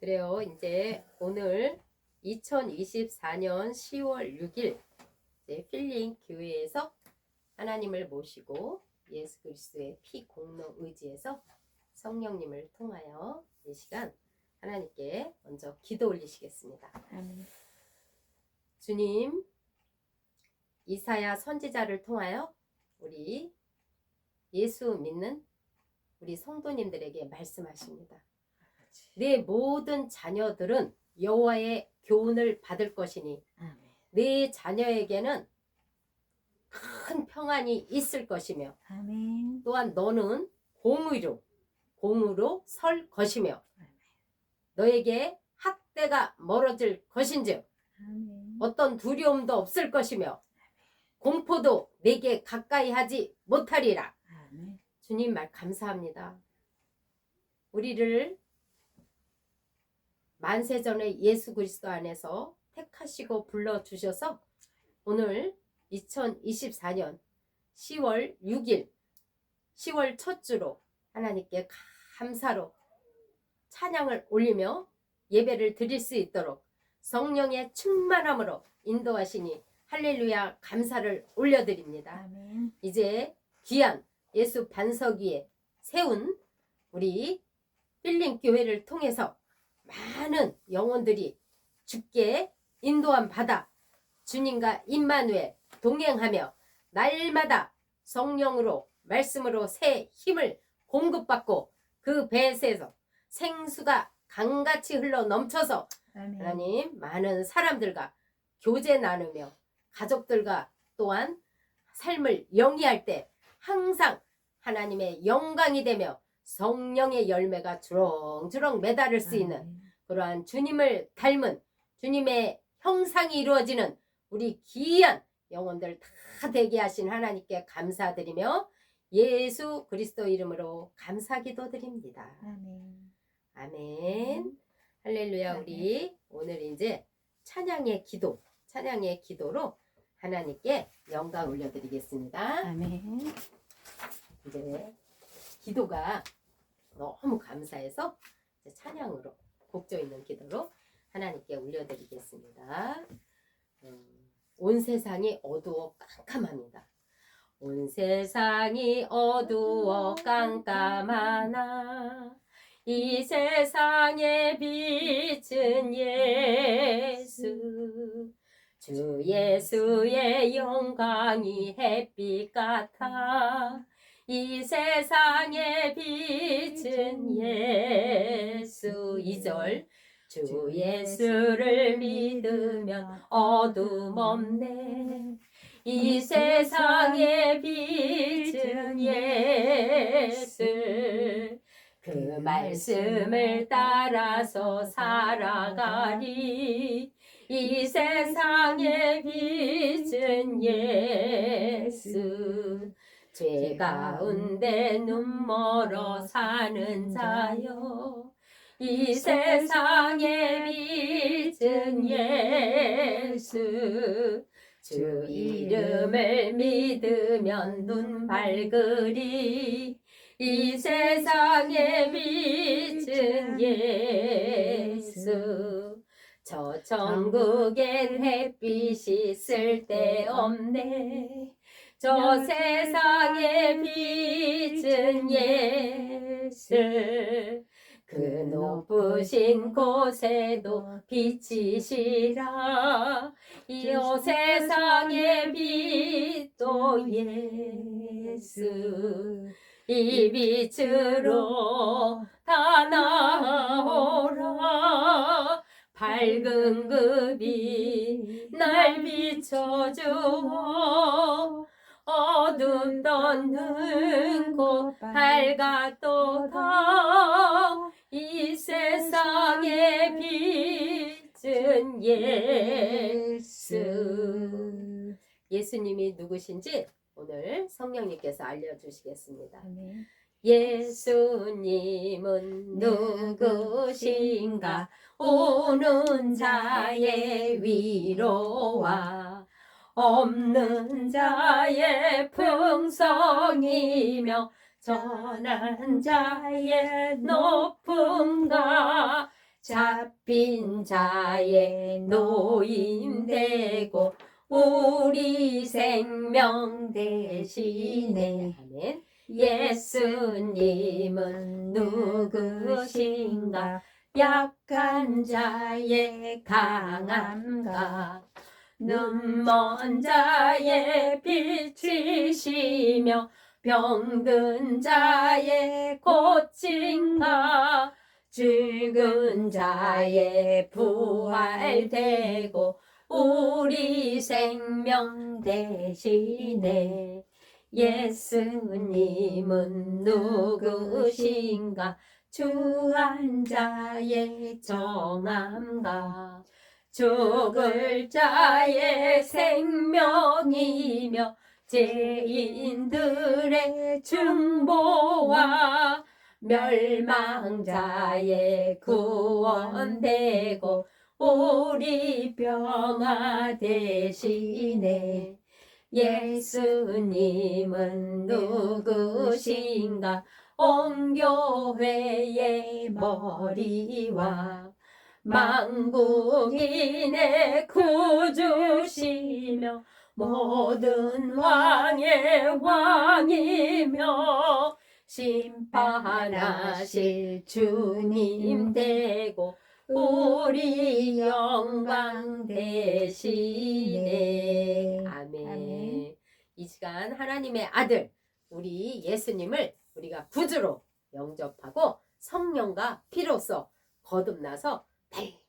그래요. 이제 오늘 2024년 10월 6일 이제 필링 교회에서 하나님을 모시고 예수 그리스도의 피 공로 의지에서 성령님을 통하여 이 시간 하나님께 먼저 기도 올리시겠습니다. 아멘. 주님, 이사야 선지자를 통하여 우리 예수 믿는 우리 성도님들에게 말씀하십니다. 내 모든 자녀들은 여호와의 교훈을 받을 것이니 아멘. 내 자녀에게는 큰 평안이 있을 것이며 아멘. 또한 너는 공으로 설 것이며 너에게 학대가 멀어질 것인즉 아멘. 어떤 두려움도 없을 것이며 공포도 내게 가까이 하지 못하리라. 아멘. 주님 말 감사합니다. 우리를 만세전에 예수 그리스도 안에서 택하시고 불러주셔서 오늘 2024년 10월 6일 10월 첫 주로 하나님께 감사로 찬양을 올리며 예배를 드릴 수 있도록 성령의 충만함으로 인도하시니 할렐루야 감사를 올려드립니다. 아멘. 이제 귀한 예수 반석 위에 세운 우리 필링 교회를 통해서 많은 영혼들이 주께 인도함 받아 주님과 임마누엘 동행하며 날마다 성령으로 말씀으로 새 힘을 공급받고 그 배에서 생수가 강같이 흘러 넘쳐서 아멘. 하나님 많은 사람들과 교제 나누며 가족들과 또한 삶을 영위할 때 항상 하나님의 영광이 되며 성령의 열매가 주렁주렁 매달을 수 있는 그러한 주님을 닮은 주님의 형상이 이루어지는 우리 귀한 영혼들 다 되게 하신 하나님께 감사드리며 예수 그리스도 이름으로 감사 기도드립니다. 아멘. 아멘. 할렐루야. 아멘. 우리 오늘 이제 찬양의 기도로 하나님께 영광 올려드리겠습니다. 아멘. 이제 기도가 너무 감사해서 이제 찬양으로 곡조 있는 기도로 하나님께 올려드리겠습니다. 온 세상이 어두워 깜깜합니다. 온 세상이 어두워 깜깜하나 이 세상의 빛은 예수 주 예수의 영광이 햇빛 같아 이 세상의 빛은 예수 2절 주 예수를 믿으면 어둠 없네 이 세상의 빛은 예수 그 말씀을 따라서 살아가리 이 세상의 빛은 예수 죄 가운데 눈 멀어 사는 자여 이 세상의 빛은 예수 주 이름을 믿으면 눈 밝으리 이 세상의 빛은 예수 저 천국엔 햇빛이 쓸데없네 저 세상의 빛은 예수 그 높으신 곳에도 빛이시라 이 세상의 빛도 예수 이 빛으로 다 나오라 밝은 그 빛 날 비춰주어 어둡던 곳 밝았도다 이 세상의 빛은 예수 예수님이 누구신지 오늘 성령님께서 알려주시겠습니다. 아멘. 예수님은 누구신가 오는 자의 위로와 없는 자의 풍성이며 전한 자의 높음과 잡힌 자의 노임 되고 우리 생명 대신에 아멘. 예수님은 누구신가? 약한 자의 강함과 눈먼 자의 빛이시며 병든 자의 고침과 죽은 자의 부활되고 우리 생명 대신에 예수님은 누구신가? 주한 자의 정함과 죽을 자의 생명이며 죄인들의 중보와 멸망자의 구원되고 우리 평화 대신에 예수님은 누구신가? 온 교회의 머리와 만국인의 구주시며 모든 왕의 왕이며 심판하실 주님 되고 우리 영광 되시네. 아멘. 아멘. 이 시간 하나님의 아들 우리 예수님을 우리가 구주로 영접하고 성령과 피로써 거듭나서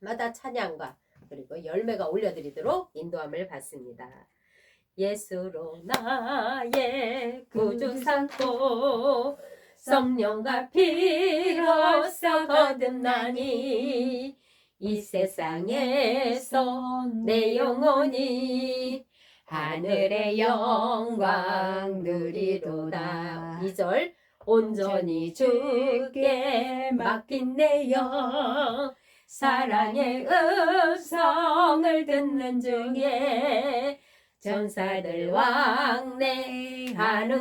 날마다 찬양과 그리고 열매가 올려드리도록 인도함을 받습니다. 예수로 나의 구주 삼고 성령과 피로써 거듭나니 이 세상에서 내 영혼이 하늘의 영광 누리로다. 2절 온전히 주께 맡긴 내 영 사랑의 음성을 듣는 중에 전사들 왕래하는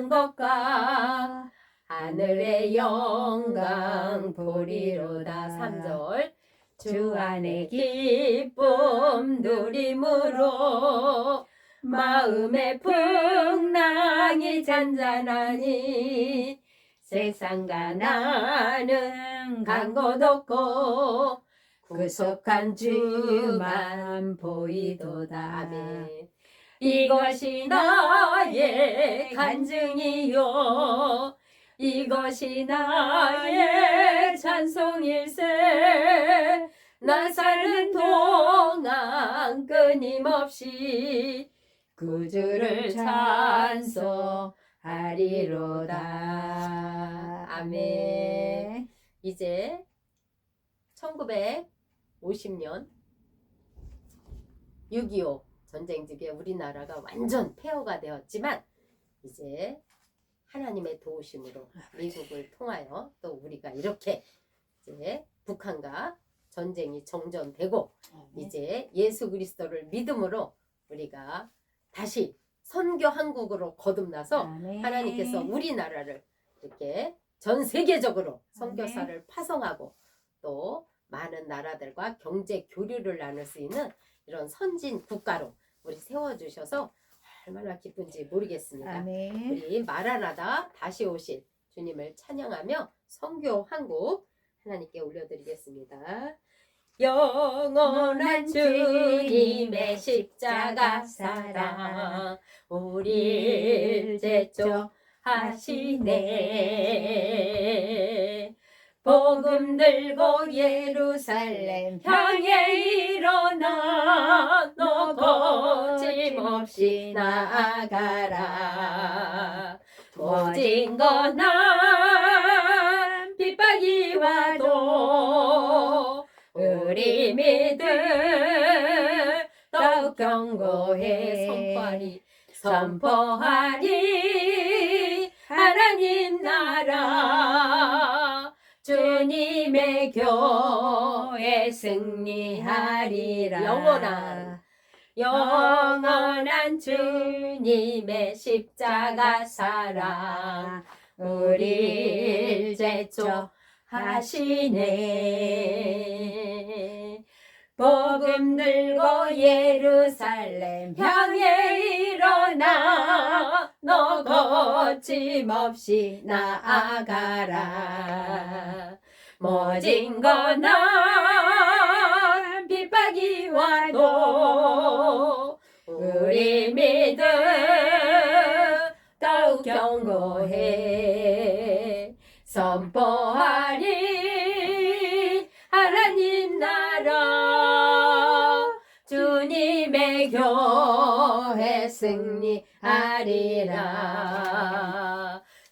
것과 하늘의 영광 보리로다. 3절 주 안의 기쁨 누림으로 마음의 풍랑이 잔잔하니 세상과 나는 간 곳 없고 구속한 주만 보이도다. 아멘. 이것이 나의 간증이요 이것이 나의 찬송일세 나 사는 동안 끊임없이 구주를 찬송하리로다. 아멘. 이제 1950년 6.25 전쟁 중에 우리나라가 완전 폐허가 되었지만 이제 하나님의 도우심으로 미국을 통하여 또 우리가 이렇게 이제 북한과 전쟁이 정전되고 이제 예수 그리스도를 믿음으로 우리가 다시 선교 한국으로 거듭나서 하나님께서 우리나라를 이렇게 전 세계적으로 선교사를 파송하고 또 많은 나라들과 경제 교류를 나눌 수 있는 이런 선진 국가로 우리 세워주셔서 얼마나 기쁜지 모르겠습니다. 아멘. 우리 마라나다 다시 오실 주님을 찬양하며 선교 한국 하나님께 올려드리겠습니다. 영원한 주님의 십자가 사랑 우리를 제초하시네. 복음 들고 예루살렘 향해 일어나 너 거침없이 나아가라. 모진 거난 핍박이 와도 우리 믿음 더욱 견고해 선포하리 하나님 나라 주님의 교회 승리하리라. 영원한 주님의 십자가 사랑 우리를 제초하시네. 복음 들고 예루살렘 향해 일어나 너 거침없이 나아가라. 모진 고난 핍박이 와도 우리 믿음 더욱 견고해 선포하리 하나님 나라 주님의 교회 승리하리라.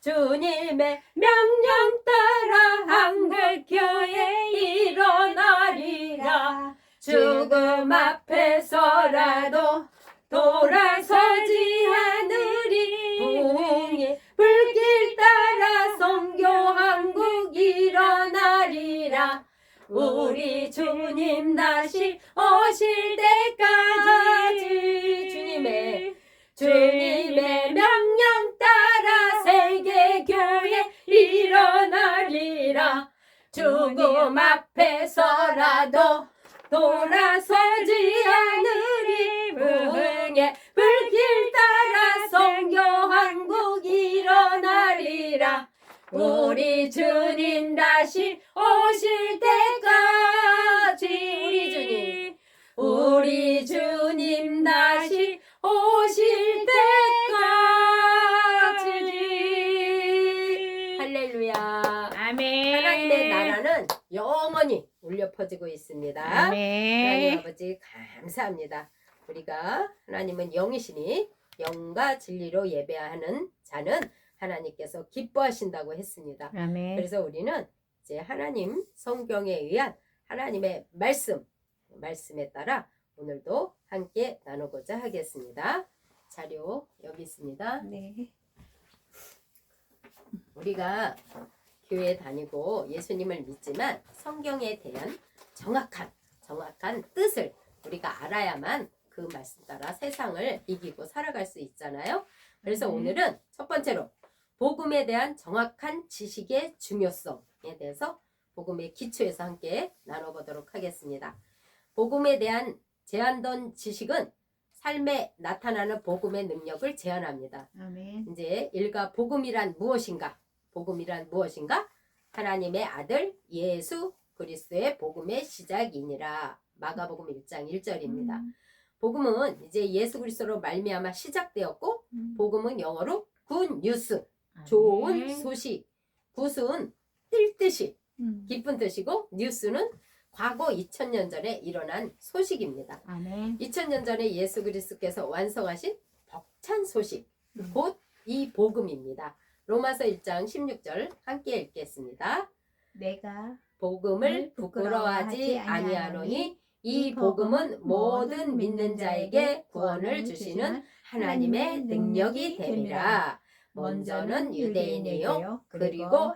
주님의 명령 따라 한글교회 일어나리라. 죽음 앞에서라도 돌아서지 않으리. 부흥의 불길 따라 선교한국 일어나리라. 우리 주님 다시 오실 때까지 주님의 명령 따라 세계교회 일어나리라. 죽음 앞에서라도 돌아서지 않으리. 부흥의 불길 따라 선교한국 일어나리라. 우리 주님 다시 오실 때까지 우리 주님 다시 오실 때까지. 할렐루야. 아멘. 하나님의 나라는 영원히 울려 퍼지고 있습니다. 아멘. 하나님 아버지 감사합니다. 우리가 하나님은 영이시니 영과 진리로 예배하는 자는 하나님께서 기뻐하신다고 했습니다. 아멘. 그래서 우리는 이제 하나님 성경에 의한 하나님의 말씀에 따라 오늘도 함께 나누고자 하겠습니다. 자료 여기 있습니다. 네. 우리가 교회 다니고 예수님을 믿지만 성경에 대한 정확한 뜻을 우리가 알아야만 그 말씀 따라 세상을 이기고 살아갈 수 있잖아요. 그래서 오늘은 첫 번째로 복음에 대한 정확한 지식의 중요성에 대해서 복음의 기초에서 함께 나눠보도록 하겠습니다. 복음에 대한 제한된 지식은 삶에 나타나는 복음의 능력을 제한합니다. 아멘. 이제 일가 복음이란 무엇인가? 복음이란 무엇인가? 하나님의 아들 예수 그리스도의 복음의 시작이니라. 마가복음 1장 1절입니다. 복음은 이제 예수 그리스도로 말미암아 시작되었고 복음은 영어로 good news, 좋은 소식. 굿은 뜰 뜻이 기쁜 뜻이고 뉴스는 과거 2000년 전에 일어난 소식입니다. 아멘. 2000년 전에 예수 그리스도께서 완성하신 벅찬 소식, 곧 이 복음입니다. 로마서 1장 16절 함께 읽겠습니다. 내가 복음을 부끄러워하지 아니하노니 이 복음은 모든 믿는 자에게 구원을 주시는 하나님의 능력이 됨이라. 먼저는 유대인이요 그리고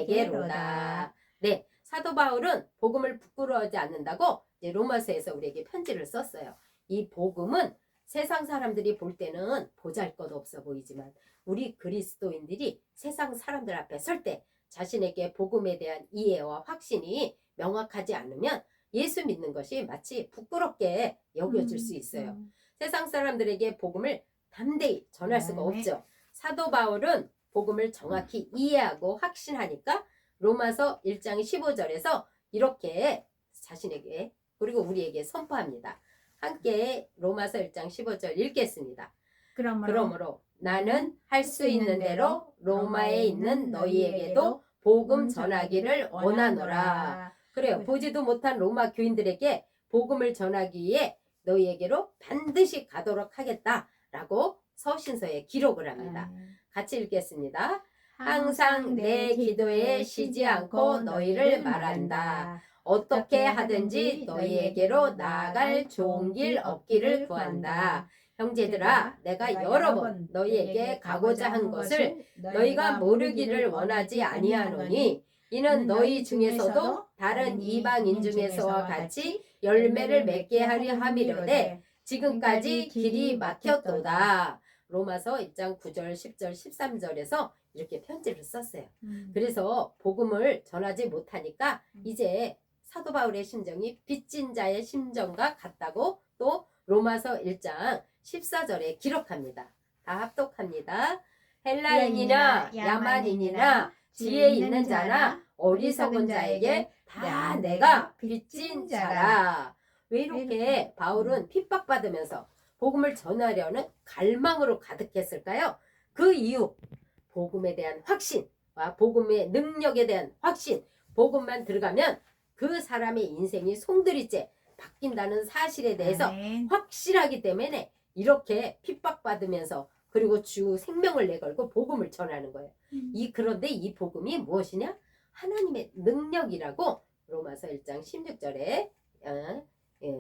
헬라인에게로다. 네, 사도 바울은 복음을 부끄러워하지 않는다고 이제 로마서에서 우리에게 편지를 썼어요. 이 복음은 세상 사람들이 볼 때는 보잘것없어 보이지만 우리 그리스도인들이 세상 사람들 앞에 설 때 자신에게 복음에 대한 이해와 확신이 명확하지 않으면 예수 믿는 것이 마치 부끄럽게 여겨질 수 있어요. 세상 사람들에게 복음을 담대히 전할 수가 없죠. 사도 바울은 복음을 정확히 이해하고 확신하니까 로마서 1장 15절에서 이렇게 자신에게 그리고 우리에게 선포합니다. 함께 로마서 1장 15절 읽겠습니다. 그러므로 나는 할 수 있는 대로 로마에 있는 너희에게도 복음 전하기를 원하노라. 그래요. 보지도 못한 로마 교인들에게 복음을 전하기 위해 너희에게로 반드시 가도록 하겠다라고 서신서에 기록을 합니다. 같이 읽겠습니다. 항상 내 기도에 쉬지 않고 너희를 말한다. 어떻게 하든지 너희에게로 나아갈 좋은 길 얻기를 구한다. 형제들아, 내가 여러 번 너희에게 가고자 한 것을 너희가 모르기를 원하지 아니하노니 이는 너희 중에서도 다른 이방인 중에서와 같이 열매를 맺게 하려 함이로되 지금까지 길이 막혔도다. 로마서 1장 9절, 10절, 13절에서 이렇게 편지를 썼어요. 그래서 복음을 전하지 못하니까 이제 사도 바울의 심정이 빚진 자의 심정과 같다고 또 로마서 1장 14절에 기록합니다. 다 합독합니다. 헬라인이나 야만인이나 지혜 있는 자나 어리석은 자에게 다 내가 빚진 자라. 왜 이렇게 바울은 핍박받으면서 복음을 전하려는 갈망으로 가득했을까요? 그 이유, 복음에 대한 확신과 복음의 능력에 대한 확신, 복음만 들어가면 그 사람의 인생이 송두리째 바뀐다는 사실에 대해서 아멘. 확실하기 때문에 이렇게 핍박받으면서 그리고 주 생명을 내걸고 복음을 전하는 거예요. 그런데 이 복음이 무엇이냐? 하나님의 능력이라고 로마서 1장 16절에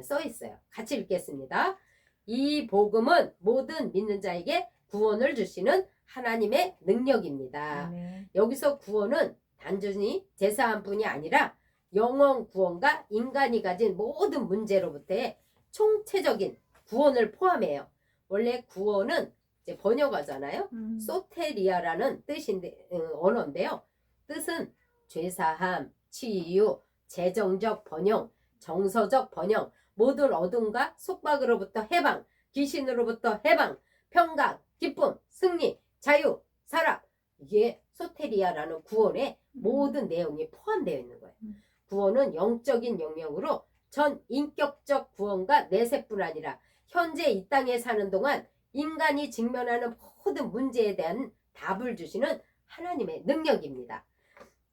써 있어요. 같이 읽겠습니다. 이 복음은 모든 믿는 자에게 구원을 주시는 하나님의 능력입니다. 아멘. 여기서 구원은 단순히 제사한 뿐이 아니라 영혼 구원과 인간이 가진 모든 문제로부터의 총체적인 구원을 포함해요. 원래 구원은 이제 번역하잖아요. 소테리아라는 뜻인데 언어인데요. 뜻은 죄사함, 치유, 재정적 번영, 정서적 번영, 모든 어둠과 속박으로부터 해방, 귀신으로부터 해방, 평강, 기쁨, 승리, 자유, 사랑. 이게 소테리아라는 구원의 모든 내용이 포함되어 있는 거예요. 구원은 영적인 영역으로 전 인격적 구원과 내세뿐 아니라 현재 이 땅에 사는 동안 인간이 직면하는 모든 문제에 대한 답을 주시는 하나님의 능력입니다.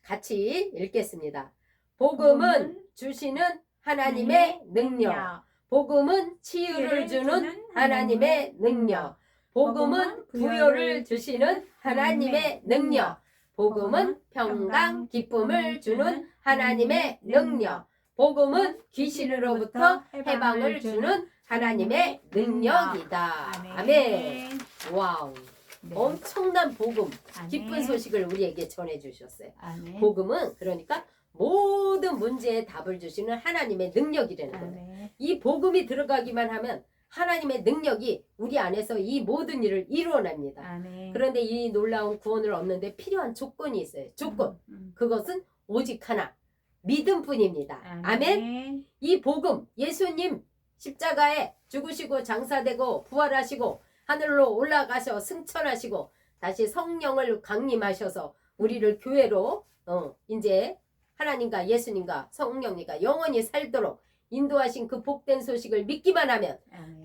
같이 읽겠습니다. 복음은 주시는 하나님의 능력. 복음은 치유를 주는 하나님의 능력. 복음은 부여를 주시는 하나님의 능력. 복음은 평강, 기쁨을 주는 하나님의 능력. 복음은 귀신으로부터 해방을 주는 하나님의 능력이다. 아멘. 와우. 네. 엄청난 복음, 아멘. 기쁜 소식을 우리에게 전해주셨어요. 아멘. 복음은 그러니까 모든 문제에 답을 주시는 하나님의 능력이라는 거예요. 아멘. 이 복음이 들어가기만 하면 하나님의 능력이 우리 안에서 이 모든 일을 이루어냅니다. 아멘. 그런데 이 놀라운 구원을 얻는데 필요한 조건이 있어요. 조건. 그것은 오직 하나. 믿음뿐입니다. 아멘. 이 복음, 예수님 십자가에 죽으시고 장사되고 부활하시고 하늘로 올라가셔 승천하시고 다시 성령을 강림하셔서 우리를 교회로 이제 하나님과 예수님과 성령님과 영원히 살도록 인도하신 그 복된 소식을 믿기만 하면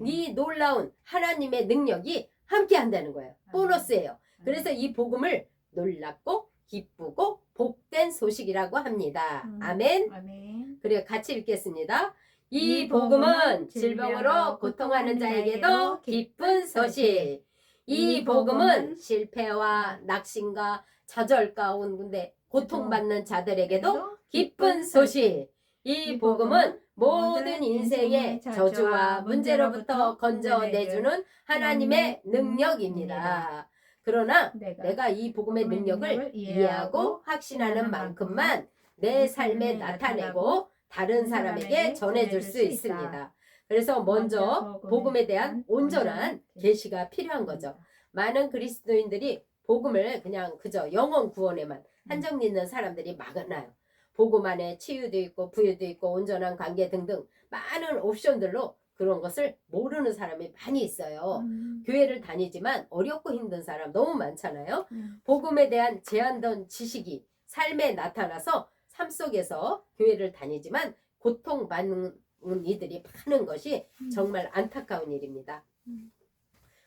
이 놀라운 하나님의 능력이 함께 한다는 거예요. 보너스예요. 그래서 이 복음을 놀랍고 기쁘고 복된 소식이라고 합니다. 아멘. 아멘. 그래 같이 읽겠습니다. 이 복음은 질병으로 고통하는 자에게도 기쁜 소식. 이 복음은 실패와 낙심과 좌절 가운데 고통받는 자들에게도 기쁜 소식. 이 복음은 모든 인생의 저주와 문제로부터 건져내주는 하나님의 능력입니다. 그러나 내가 이 복음의 능력을 이해하고 확신하는 만큼만 내 삶에 나타내고 다른 사람에게 전해줄 수 있습니다. 그래서 먼저 복음에 대한 온전한 계시가 필요한 거죠. 많은 그리스도인들이 복음을 그냥 그저 영혼 구원에만 한정 짓는 사람들이 많아요. 복음 안에 치유도 있고 부유도 있고 온전한 관계 등등 많은 옵션들로 그런 것을 모르는 사람이 많이 있어요. 교회를 다니지만 어렵고 힘든 사람 너무 많잖아요. 복음에 대한 제한된 지식이 삶에 나타나서 삶 속에서 교회를 다니지만 고통받는 이들이 많은 것이 정말 안타까운 일입니다.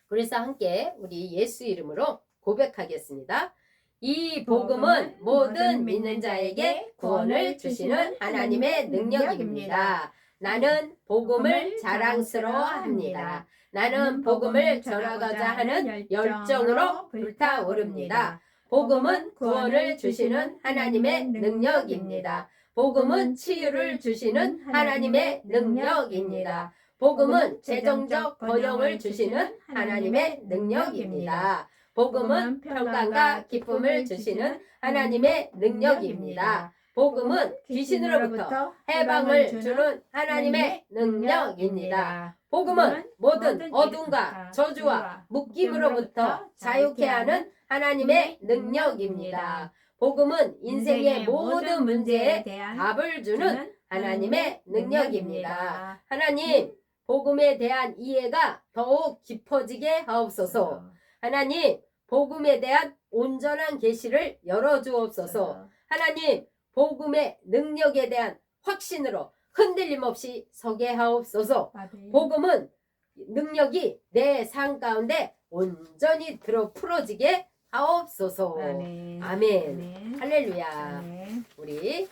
그래서 함께 우리 예수 이름으로 고백하겠습니다. 이 복음은 모든 믿는 자에게 구원을 주시는 하나님의 능력입니다. 나는 복음을 자랑스러워합니다. 나는 복음을 전하고자 하는 열정으로 불타오릅니다. 복음은 구원을 주시는 하나님의 능력입니다. 복음은 치유를 주시는 하나님의 능력입니다. 복음은 재정적 번영을 주시는 하나님의 능력입니다. 복음은 평강과 기쁨을 주시는 하나님의 능력입니다. 복음은 귀신으로부터 해방을 주는 하나님의 능력입니다. 복음은 모든 어둠과 저주와 묶임으로부터 자유케 하는 하나님의 능력입니다. 복음은 인생의 모든 문제에 답을 주는 하나님의 능력입니다. 하나님, 복음에 대한 이해가 더욱 깊어지게 하옵소서. 하나님, 복음에 대한 온전한 계시를 열어주옵소서. 하나님, 복음의 능력에 대한 확신으로 흔들림 없이 서게 하옵소서. 복음은 능력이 내 삶 가운데 온전히 들어 풀어지게 하옵소서. 아멘. 아멘. 할렐루야. 아멘. 우리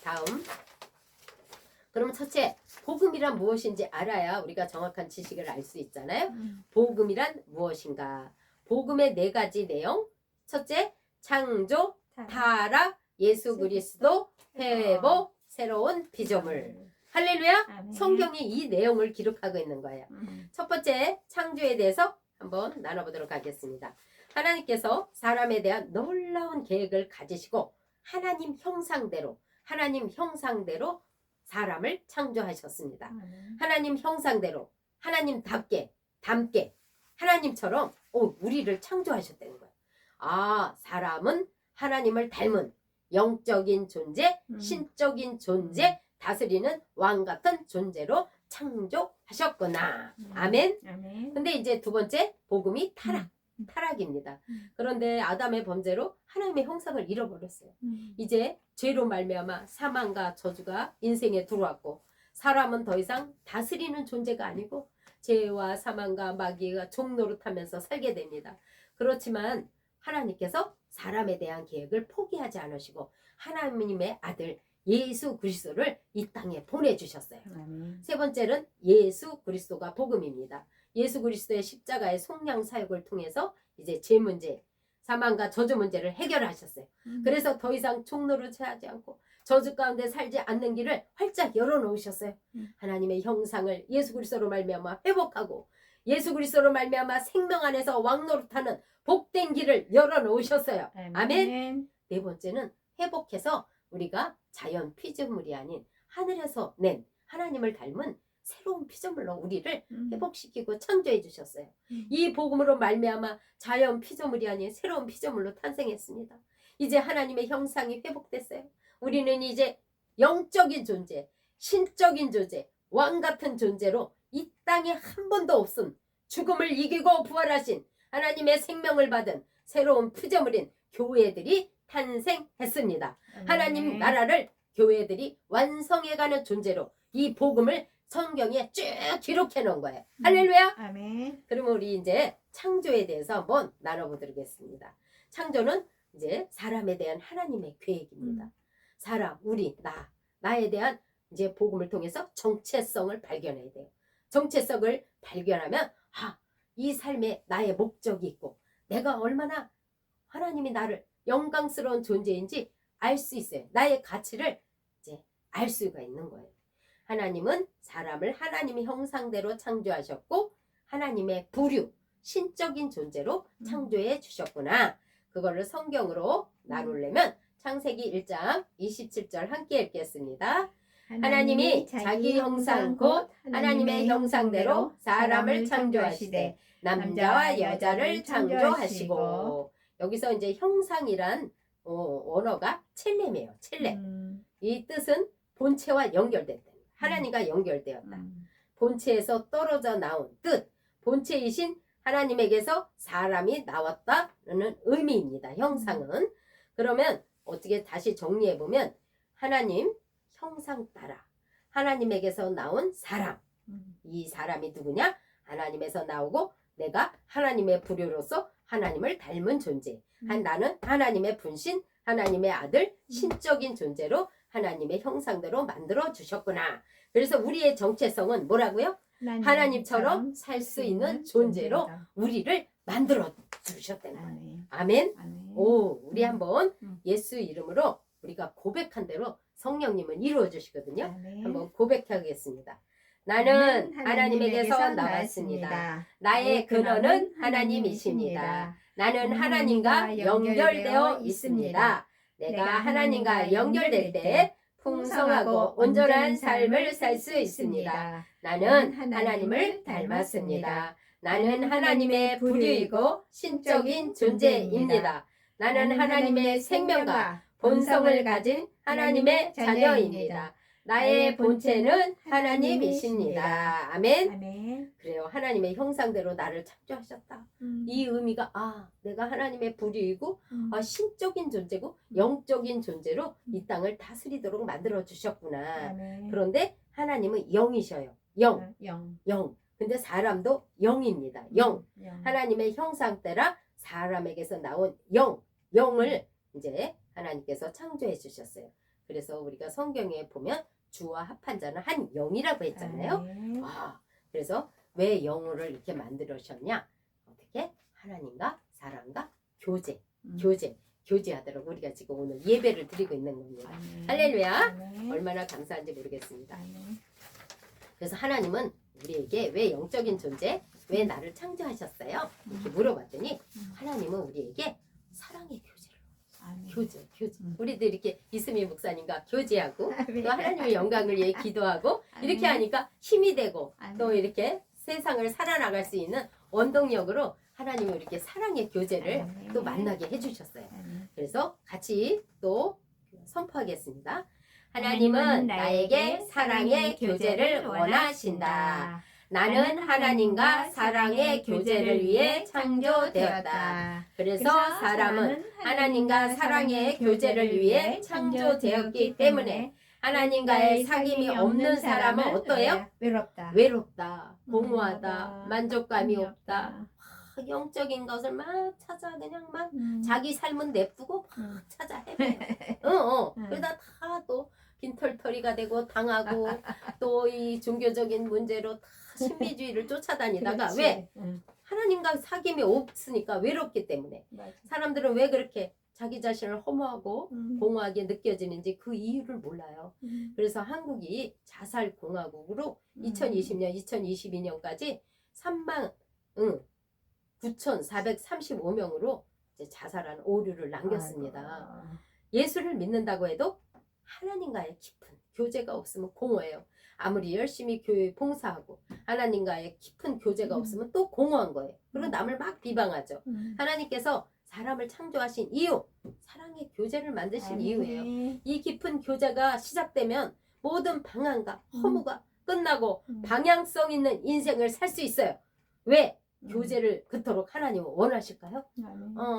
다음. 그럼 첫째, 복음이란 무엇인지 알아야 우리가 정확한 지식을 알 수 있잖아요. 복음이란 무엇인가? 복음의 4가지 내용. 첫째, 창조, 타락, 예수 그리스도, 회복, 새로운 피조물. 할렐루야. 아멘. 성경이 이 내용을 기록하고 있는 거예요. 첫 번째, 창조에 대해서 한번 나눠보도록 하겠습니다. 하나님께서 사람에 대한 놀라운 계획을 가지시고 하나님 형상대로 사람을 창조하셨습니다. 하나님 형상대로 하나님답게 닮게 하나님처럼 우리를 창조하셨다는 거예요. 아, 사람은 하나님을 닮은 영적인 존재, 신적인 존재, 다스리는 왕 같은 존재로 창조하셨구나. 아멘. 아멘. 근데 이제 두 번째, 복음이 타락입니다. 그런데 아담의 범죄로 하나님의 형상을 잃어버렸어요. 이제 죄로 말미암아 사망과 저주가 인생에 들어왔고 사람은 더 이상 다스리는 존재가 아니고 죄와 사망과 마귀가 종노릇하면서 살게 됩니다. 그렇지만 하나님께서 사람에 대한 계획을 포기하지 않으시고 하나님의 아들 예수 그리스도를 이 땅에 보내주셨어요. 세 번째는 예수 그리스도가 복음입니다. 예수 그리스도의 십자가의 속량 사역을 통해서 이제 죄 문제, 사망과 저주 문제를 해결하셨어요. 그래서 더 이상 종노릇하지 않고 저주 가운데 살지 않는 길을 활짝 열어놓으셨어요. 하나님의 형상을 예수 그리스도로 말미암아 회복하고 예수 그리스도로 말미암아 생명 안에서 왕노릇하는 복된 길을 열어놓으셨어요. 아멘. 네 번째는 회복해서 우리가 자연 피조물이 아닌 하늘에서 낸 하나님을 닮은 새로운 피조물로 우리를 회복시키고 창조해 주셨어요. 이 복음으로 말미암아 자연 피조물이 아닌 새로운 피조물로 탄생했습니다. 이제 하나님의 형상이 회복됐어요. 우리는 이제 영적인 존재, 신적인 존재, 왕 같은 존재로 이 땅에 한 번도 없음 죽음을 이기고 부활하신 하나님의 생명을 받은 새로운 피조물인 교회들이 탄생했습니다. 하나님 나라를 교회들이 완성해가는 존재로 이 복음을 성경에 쭉 기록해 놓은 거예요. 할렐루야. 아멘. 그러면 우리 이제 창조에 대해서 한번 나눠보도록 하겠습니다. 창조는 이제 사람에 대한 하나님의 계획입니다. 사람, 우리, 나에 대한 이제 복음을 통해서 정체성을 발견해야 돼요. 정체성을 발견하면 이 삶에 나의 목적이 있고 내가 얼마나 하나님이 나를 영광스러운 존재인지 알 수 있어요. 나의 가치를 이제 알 수가 있는 거예요. 하나님은 사람을 하나님의 형상대로 창조하셨고 하나님의 부류, 신적인 존재로 창조해 주셨구나. 그거를 성경으로 나누려면 창세기 1장 27절 함께 읽겠습니다. 하나님이 자기 형상 곧 하나님의 형상대로 사람을 창조하시되 남자와 여자를 창조하시고. 여기서 이제 형상이란 언어가 첼렘이에요. 첼렘. 이 뜻은 본체와 연결됐다. 하나님과 연결되었다. 본체에서 떨어져 나온 뜻, 본체이신 하나님에게서 사람이 나왔다는 의미입니다. 형상은. 그러면 어떻게 다시 정리해보면 하나님 형상 따라 하나님에게서 나온 사람. 이 사람이 누구냐? 하나님에서 나오고 내가 하나님의 부류로서 하나님을 닮은 존재. 나는 하나님의 분신, 하나님의 아들, 신적인 존재로 하나님의 형상대로 만들어 주셨구나. 그래서 우리의 정체성은 뭐라고요? 하나님처럼 살 수 있는 존재로 우리를 만들어 주셨다는 거예요. 아멘. 우리 한번 예수 이름으로 우리가 고백한 대로 성령님은 이루어 주시거든요. 한번 고백하겠습니다. 나는 하나님에게서 나왔습니다. 나의 근원은 하나님이십니다. 나는 하나님과 연결되어 있습니다. 내가 하나님과 연결될 때 풍성하고 온전한 삶을 살 수 있습니다. 나는 하나님을 닮았습니다. 나는 하나님의 부류이고 신적인 존재입니다. 나는 하나님의 생명과 본성을 가진 하나님의 자녀입니다. 나의 본체는 하나님이십니다. 아멘. 아멘. 그래요. 하나님의 형상대로 나를 창조하셨다. 이 의미가 내가 하나님의 불이이고 신적인 존재고 영적인 존재로 이 땅을 다스리도록 만들어 주셨구나. 아멘. 그런데 하나님은 영이셔요. 영. 영. 영. 근데 사람도 영입니다. 영. 영. 하나님의 형상대라 사람에게서 나온 영. 영을 이제 하나님께서 창조해 주셨어요. 그래서 우리가 성경에 보면 주와 합한 자는 한 영이라고 했잖아요. 아멘. 그래서 왜 영을 이렇게 만들으셨냐? 어떻게? 하나님과 사람과 교제하도록 우리가 지금 오늘 예배를 드리고 있는 겁니다. 아멘. 할렐루야. 아멘. 얼마나 감사한지 모르겠습니다. 아멘. 그래서 하나님은 우리에게 왜 영적인 존재, 왜 나를 창조하셨어요? 이렇게 물어봤더니 하나님은 우리에게 사랑의 교제를 아멘. 교제. 음. 우리도 이렇게 이수미 목사님과 교제하고 아멘. 또 하나님의 영광을 위해 기도하고 이렇게 아멘. 하니까 힘이 되고 아멘. 또 이렇게 세상을 살아나갈 수 있는 원동력으로 하나님이 이렇게 사랑의 교제를 아멘. 또 만나게 해주셨어요. 아멘. 그래서 같이 또 선포하겠습니다. 하나님은 나에게 사랑의 교제를 원하신다. 나는 하나님과 사랑의 교제를 위해 창조되었다. 그래서 사람은 하나님과 사랑의 교제를 위해 창조되었기 때문에 하나님과의 사귐이 없는 사람은 어떠해요? 외롭다. 외롭다, 공허하다, 공허하다, 만족감이 의미 없다. 영적인 것을 막 찾아 그냥 막 자기 삶은 냅두고 막 찾아 헤매요. 그러다 다 또 빈털터리가 되고 당하고 또 이 종교적인 문제로 다 신비주의를 쫓아다니다가 그렇지. 왜? 응. 하나님과 사귐이 없으니까 외롭기 때문에. 맞아. 사람들은 왜 그렇게 자기 자신을 허무하고 응. 공허하게 느껴지는지 그 이유를 몰라요. 응. 그래서 한국이 자살공화국으로 음. 2020년, 2022년까지 39,435명으로 이제 자살한 오류를 남겼습니다. 아이고. 예수를 믿는다고 해도 하나님과의 깊은 교제가 없으면 공허해요. 아무리 열심히 교회 봉사하고 하나님과의 깊은 교제가 없으면 또 공허한 거예요. 그리고 남을 막 비방하죠. 하나님께서 사람을 창조하신 이유, 사랑의 교제를 만드신 이유예요. 이 깊은 교제가 시작되면 모든 방황과 허무가 끝나고 방향성 있는 인생을 살 수 있어요. 왜? 교제를 그토록 하나님은 원하실까요?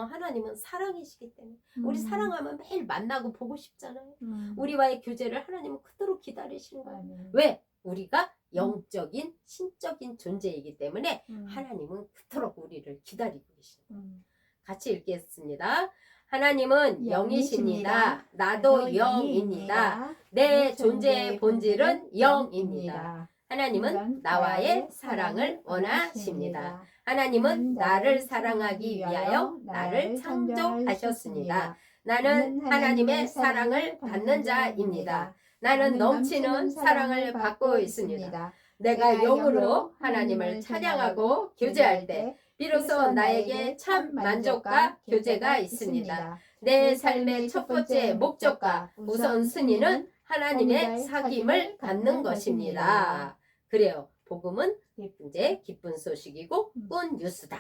하나님은 사랑이시기 때문에 우리 사랑하면 매일 만나고 보고 싶잖아요. 우리와의 교제를 하나님은 그토록 기다리시는 거예요. 왜? 우리가 영적인 신적인 존재이기 때문에 하나님은 그토록 우리를 기다리고 계시는 거예요. 같이 읽겠습니다. 하나님은 영이십니다. 나도 영입니다. 내 존재의 본질은 영입니다. 하나님은 나와의 사랑을 원하십니다. 하나님은 나를 사랑하기 위하여 나를 창조하셨습니다. 나는 하나님의 사랑을 받는 자입니다. 나는 넘치는 사랑을 받고 있습니다. 내가 영으로 하나님을 찬양하고 교제할 때 비로소 나에게 참 만족과 교제가 있습니다. 내 삶의 첫 번째 목적과 우선순위는 하나님의 사귐을 갖는 것입니다. 그래요. 복음은 이제 기쁜 소식이고 굿 뉴스다.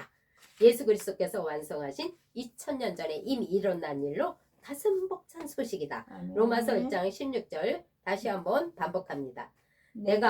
예수 그리스도께서 완성하신 2000년 전에 이미 일어난 일로 가슴 벅찬 소식이다. 로마서 1장 16절 다시 한번 반복합니다. 내가